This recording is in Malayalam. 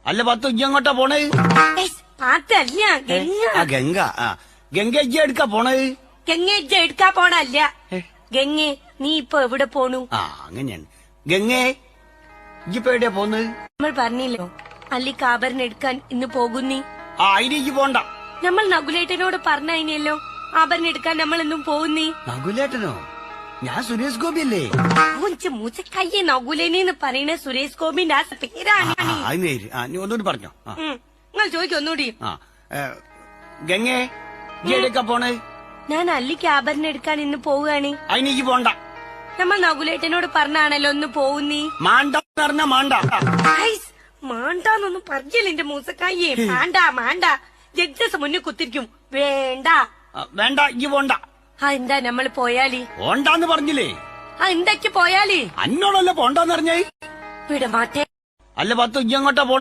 അല്ല പത്ത് ഇജ്ജ് എങ്ങോട്ടാ പോണേ? അതല്ല ആ ഗംഗ. ഗംഗ ഇജ്ജ് എടുക്കാ പോണേ? ഗംഗ ഇജ്ജ എടുക്കാ പോണല്ല. ഗംഗെ നീ ഇപ്പൊ എവിടെ പോണു? അങ്ങനെയാണ്. ഗംഗേ ഇജ്ജിപ്പോ എവിടെയാ പോന്ന്? നമ്മൾ പറഞ്ഞില്ലോ അല്ലിക്ക് ആഭരണം എടുക്കാൻ ഇന്ന് പോകുന്നീ. അതിലേക്ക് പോണ്ട. നമ്മൾ നകുലേട്ടനോട് പറഞ്ഞല്ലോ ആഭരണം എടുക്കാൻ നമ്മൾ ഇന്നും പോകുന്നീ. നകുലേട്ടനോ? ഞാൻ സുരേഷ് ഗോപി അല്ലേ? മൂച്ചക്കയ്യെ നകുലേനെന്ന് പറയുന്ന സുരേഷ് ഗോപിന്റെ ആ പേരാണ്. നീ ഒന്നുകൂടി പറഞ്ഞോ. നിങ്ങൾ ചോദിക്കും ഒന്നുകൂടി. ഗംഗേ ഇജ്ജ് എവിടേക്കാ പോണേ? ഞാൻ അല്ലിക്ക് ആഭരണം എടുക്കാൻ ഇന്ന് പോവുകയാണ്. അതിനേക്ക് പോണ്ട. നമ്മൾ നകുലേട്ടനോട് പറഞ്ഞാണല്ലോ ഒന്ന് പോകുന്നീ. മാണ്ടെന്ന് പറഞ്ഞ മാണ്ട. മാണ്ടാന്നൊന്നും പറഞ്ഞില്ല എന്റെ മൂസക്കായെ. മാണ്ട മാണ്ട ജഡ്ജസ് മുന്നിൽ കുത്തിരിക്കും. വേണ്ട വേണ്ട ഇജ്ജ് പോണ്ട. എന്താ നമ്മൾ പോയാലി? പോണ്ടാന്ന് പറഞ്ഞില്ലേ? എന്തൊക്കെ പോയാലി? അന്നോടല്ല പോണ്ടാന്ന് പറഞ്ഞേ. വിടമാറ്റേ. അല്ല പത്ത് ഇജ്ജ് എങ്ങോട്ടാ പോ?